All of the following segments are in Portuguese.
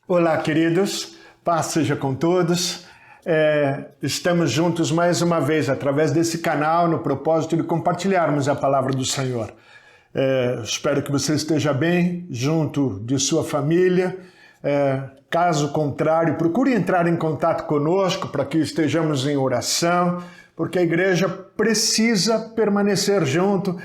Olá, queridos, paz seja com todos. Estamos juntos mais uma vez através desse canal no propósito de compartilharmos a palavra do Senhor. Espero que você esteja bem junto de sua família. Caso contrário, procure entrar em contato conosco para que estejamos em oração, porque a igreja precisa permanecer junto,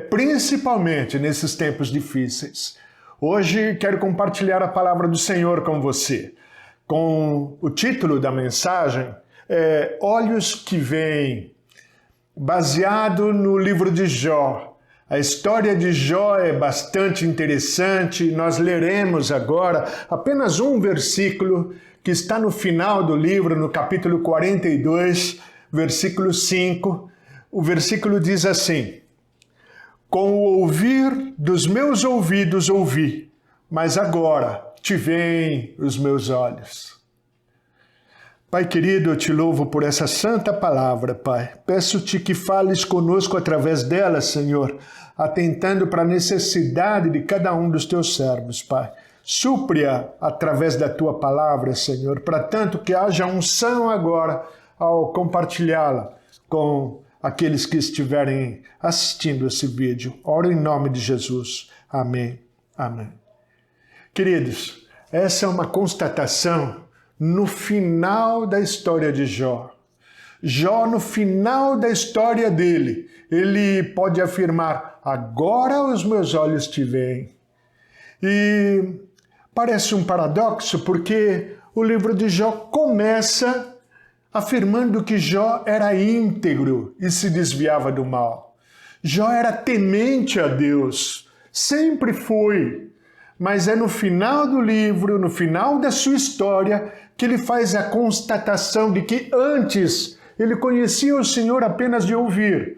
principalmente nesses tempos difíceis. Hoje quero compartilhar a palavra do Senhor com você, com o título da mensagem, Olhos que Veem, baseado no livro de Jó. A história de Jó é bastante interessante, nós leremos agora apenas um versículo que está no final do livro, no capítulo 42, versículo 5. O versículo diz assim: Com o ouvir dos meus ouvidos ouvi, mas agora te veem os meus olhos. Pai querido, eu te louvo por essa santa palavra, Pai. Peço-te que fales conosco através dela, Senhor, atentando para a necessidade de cada um dos teus servos, Pai. Supre-a através da tua palavra, Senhor, para tanto que haja unção agora ao compartilhá-la com aqueles que estiverem assistindo esse vídeo. Oro em nome de Jesus. Amém. Amém. Queridos, essa é uma constatação no final da história de Jó. Jó, no final da história dele, ele pode afirmar: agora os meus olhos te veem. E parece um paradoxo, porque o livro de Jó começa afirmando que Jó era íntegro e se desviava do mal. Jó era temente a Deus, sempre foi. Mas é no final do livro, no final da sua história, que ele faz a constatação de que antes ele conhecia o Senhor apenas de ouvir.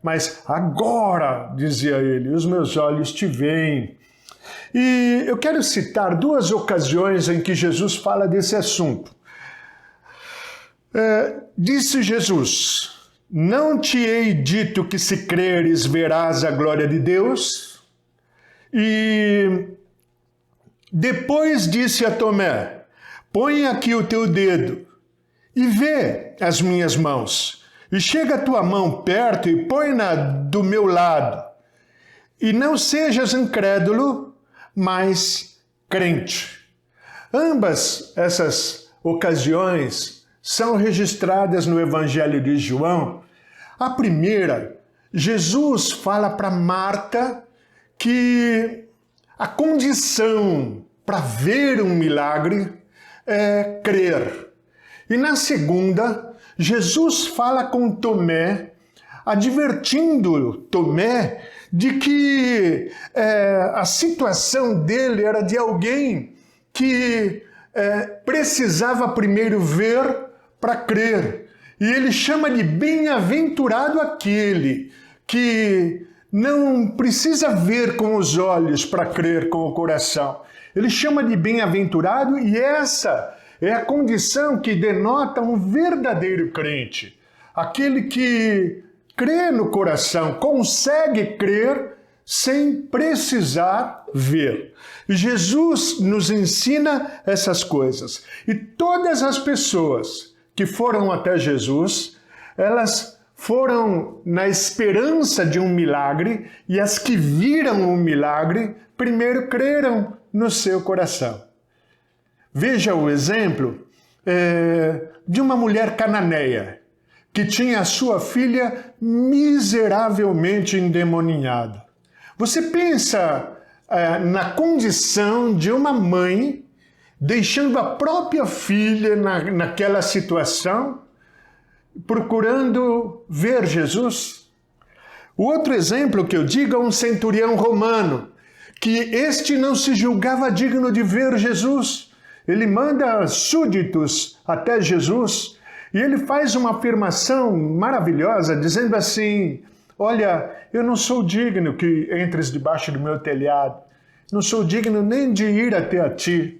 Mas agora, dizia ele, os meus olhos te veem. E eu quero citar duas ocasiões em que Jesus fala desse assunto. Disse Jesus: não te hei dito que se creres verás a glória de Deus? E depois disse a Tomé: põe aqui o teu dedo e vê as minhas mãos, e chega a tua mão perto e põe-na do meu lado, e não sejas incrédulo, mas crente. Ambas essas ocasiões são registradas no Evangelho de João. A primeira, Jesus fala para Marta que a condição para ver um milagre é crer. E na segunda, Jesus fala com Tomé, advertindo Tomé de que a situação dele era de alguém que precisava primeiro ver para crer. E ele chama de bem-aventurado aquele que não precisa ver com os olhos para crer com o coração. Ele chama de bem-aventurado, e essa é a condição que denota um verdadeiro crente. Aquele que crê no coração, consegue crer sem precisar ver. Jesus nos ensina essas coisas. E todas as pessoas que foram até Jesus, elas foram na esperança de um milagre, e as que viram o milagre, primeiro creram no seu coração. Veja o exemplo de uma mulher cananeia, que tinha a sua filha miseravelmente endemoniada. Você pensa na condição de uma mãe deixando a própria filha naquela situação, procurando ver Jesus? O outro exemplo que eu digo é um centurião romano, que este não se julgava digno de ver Jesus. Ele manda súditos até Jesus e ele faz uma afirmação maravilhosa, dizendo assim: olha, eu não sou digno que entres debaixo do meu telhado, não sou digno nem de ir até a ti.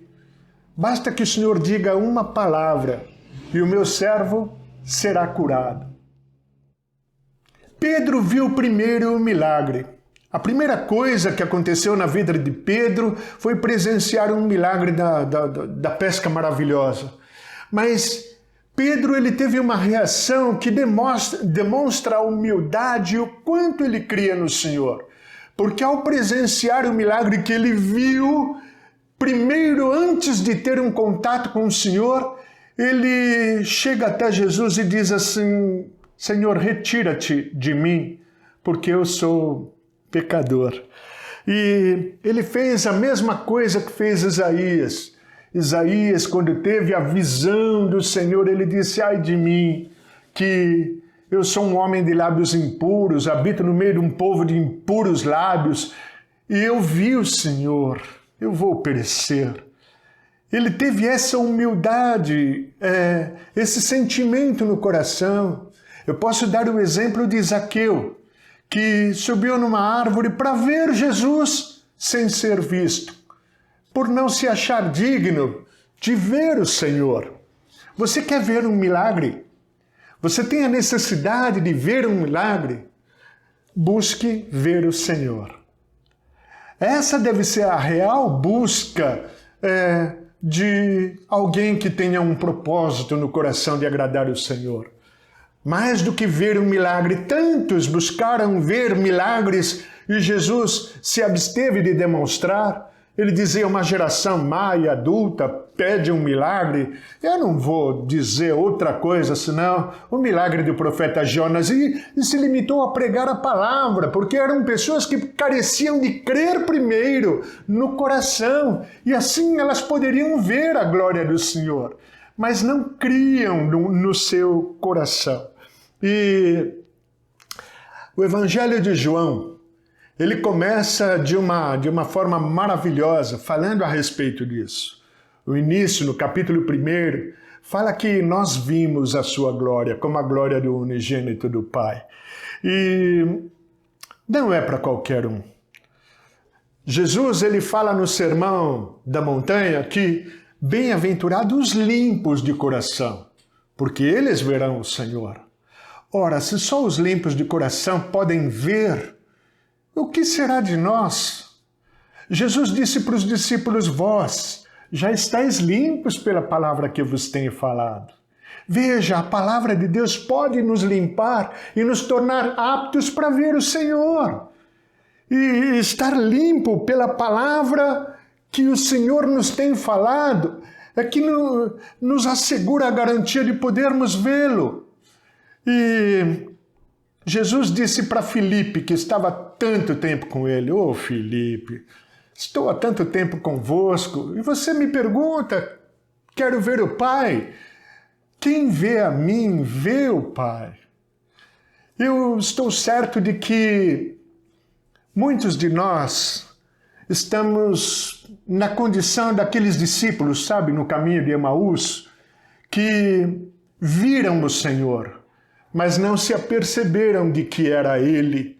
Basta que o Senhor diga uma palavra e o meu servo será curado. Pedro viu primeiro o milagre. A primeira coisa que aconteceu na vida de Pedro foi presenciar um milagre da pesca maravilhosa. Mas Pedro ele teve uma reação que demonstra a humildade e o quanto ele cria no Senhor. Porque ao presenciar o milagre que ele viu, primeiro, antes de ter um contato com o Senhor, ele chega até Jesus e diz assim: Senhor, retira-te de mim, porque eu sou pecador. E ele fez a mesma coisa que fez Isaías. Isaías, quando teve a visão do Senhor, ele disse: ai de mim, que eu sou um homem de lábios impuros, habito no meio de um povo de impuros lábios, e eu vi o Senhor, eu vou perecer. Ele teve essa humildade, esse sentimento no coração. Eu posso dar o exemplo de Zaqueu, que subiu numa árvore para ver Jesus sem ser visto, por não se achar digno de ver o Senhor. Você quer ver um milagre? Você tem a necessidade de ver um milagre? Busque ver o Senhor. Essa deve ser a real busca de alguém que tenha um propósito no coração de agradar o Senhor. Mais do que ver um milagre, tantos buscaram ver milagres e Jesus se absteve de demonstrar. Ele dizia: uma geração má e adulta pede um milagre. Eu não vou dizer outra coisa senão o milagre do profeta Jonas. E se limitou a pregar a palavra, porque eram pessoas que careciam de crer primeiro no coração. E assim elas poderiam ver a glória do Senhor, mas não criam no seu coração. E o Evangelho de João, ele começa de uma forma maravilhosa, falando a respeito disso. O início, no capítulo 1, fala que nós vimos a sua glória, como a glória do unigênito do Pai. E não é para qualquer um. Jesus, ele fala no Sermão da Montanha que bem-aventurados os limpos de coração, porque eles verão o Senhor. Ora, se só os limpos de coração podem ver, o que será de nós? Jesus disse para os discípulos: vós já estáis limpos pela palavra que eu vos tenho falado. Veja, a palavra de Deus pode nos limpar e nos tornar aptos para ver o Senhor. E estar limpo pela palavra que o Senhor nos tem falado é que nos assegura a garantia de podermos vê-lo. E Jesus disse para Filipe, que estava há tanto tempo com ele: ô Filipe, estou há tanto tempo convosco e você me pergunta, quero ver o Pai? Quem vê a mim, vê o Pai. Eu estou certo de que muitos de nós estamos na condição daqueles discípulos, sabe, no caminho de Emaús, que viram o Senhor, mas não se aperceberam de que era Ele,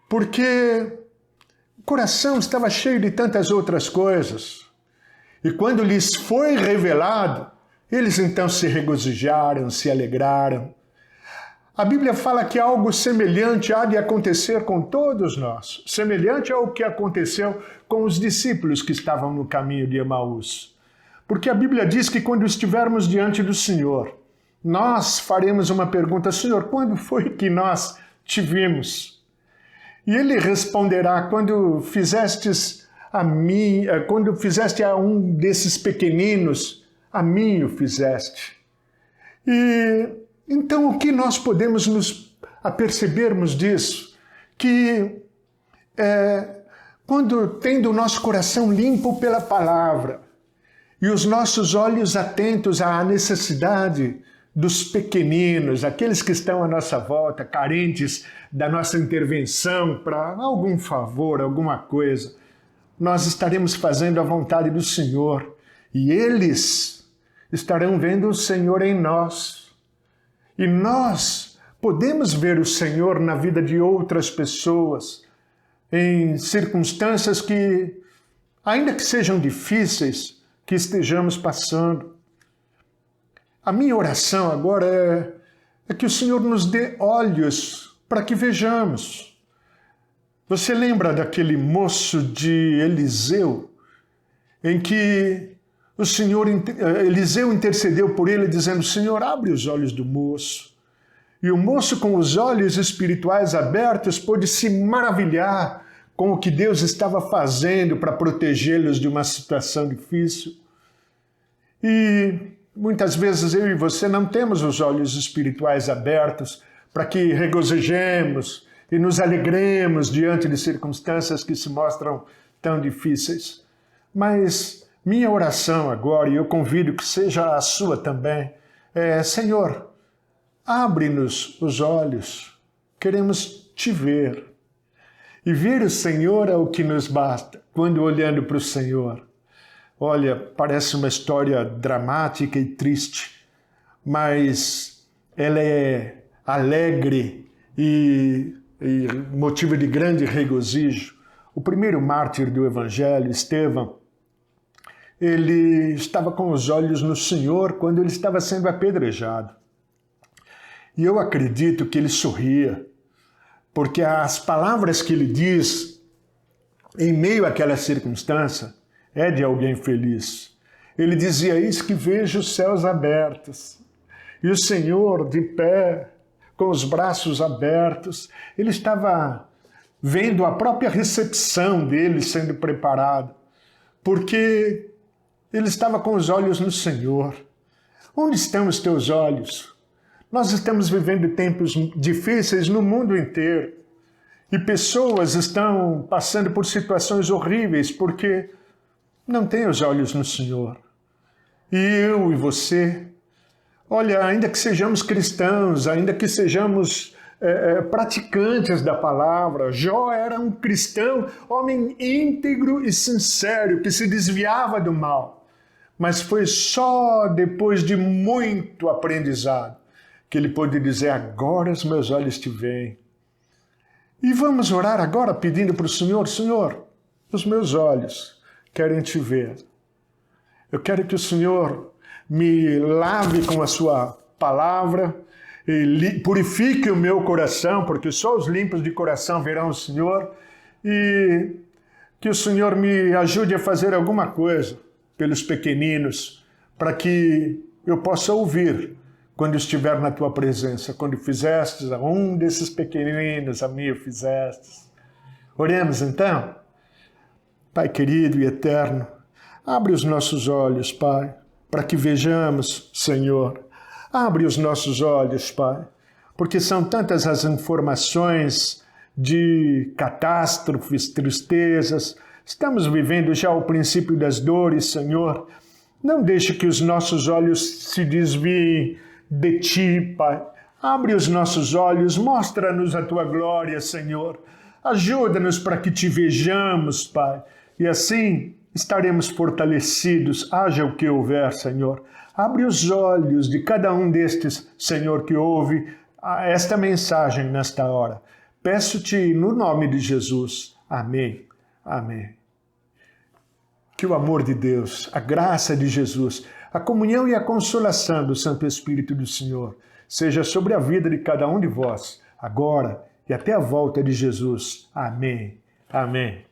porque o coração estava cheio de tantas outras coisas. E quando lhes foi revelado, eles então se regozijaram, se alegraram. A Bíblia fala que algo semelhante há de acontecer com todos nós, semelhante ao que aconteceu com os discípulos que estavam no caminho de Emaús. Porque a Bíblia diz que quando estivermos diante do Senhor, nós faremos uma pergunta: Senhor, quando foi que nós te vimos? E Ele responderá: quando fizeste a um desses pequeninos, a mim o fizeste. E então o que nós podemos nos apercebermos disso? Que quando tendo o nosso coração limpo pela palavra e os nossos olhos atentos à necessidade dos pequeninos, aqueles que estão à nossa volta, carentes da nossa intervenção para algum favor, alguma coisa, nós estaremos fazendo a vontade do Senhor e eles estarão vendo o Senhor em nós. E nós podemos ver o Senhor na vida de outras pessoas, em circunstâncias que, ainda que sejam difíceis, que estejamos passando. A minha oração agora é que o Senhor nos dê olhos para que vejamos. Você lembra daquele moço de Eliseu, em que Eliseu intercedeu por ele, dizendo: Senhor, abre os olhos do moço. E o moço, com os olhos espirituais abertos, pôde se maravilhar com o que Deus estava fazendo para protegê-los de uma situação difícil. E muitas vezes eu e você não temos os olhos espirituais abertos para que regozijemos e nos alegremos diante de circunstâncias que se mostram tão difíceis. Mas minha oração agora, e eu convido que seja a sua também, é: Senhor, abre-nos os olhos, queremos te ver. E ver o Senhor é o que nos basta, quando olhando para o Senhor. Olha, parece uma história dramática e triste, mas ela é alegre e motivo de grande regozijo. O primeiro mártir do Evangelho, Estevão, ele estava com os olhos no Senhor quando ele estava sendo apedrejado. E eu acredito que ele sorria, porque as palavras que ele diz em meio àquela circunstância é de alguém feliz. Ele dizia: eis que vejo os céus abertos, e o Senhor de pé, com os braços abertos. Ele estava vendo a própria recepção dele sendo preparada, porque ele estava com os olhos no Senhor. Onde estão os teus olhos? Nós estamos vivendo tempos difíceis no mundo inteiro, e pessoas estão passando por situações horríveis porque não têm os olhos no Senhor. E eu e você, olha, ainda que sejamos cristãos, ainda que sejamos praticantes da palavra, Jó era um cristão, homem íntegro e sincero, que se desviava do mal. Mas foi só depois de muito aprendizado que ele pôde dizer: agora os meus olhos te veem. E vamos orar agora pedindo para o Senhor: Senhor, os meus olhos querem te ver. Eu quero que o Senhor me lave com a sua palavra, e purifique o meu coração, porque só os limpos de coração verão o Senhor, e que o Senhor me ajude a fazer alguma coisa pelos pequeninos, para que eu possa ouvir quando estiver na tua presença: quando fizestes a um desses pequeninos, a mim o fizestes. Oremos então. Pai querido e eterno, abre os nossos olhos, Pai, para que vejamos, Senhor. Abre os nossos olhos, Pai, porque são tantas as informações de catástrofes, tristezas. Estamos vivendo já o princípio das dores, Senhor. Não deixe que os nossos olhos se desviem de Ti, Pai. Abre os nossos olhos, mostra-nos a Tua glória, Senhor. Ajuda-nos para que Te vejamos, Pai, e assim estaremos fortalecidos, haja o que houver, Senhor. Abre os olhos de cada um destes, Senhor, que ouve esta mensagem nesta hora. Peço-te no nome de Jesus. Amém. Amém. Que o amor de Deus, a graça de Jesus, a comunhão e a consolação do Santo Espírito do Senhor seja sobre a vida de cada um de vós, agora e até a volta de Jesus. Amém. Amém.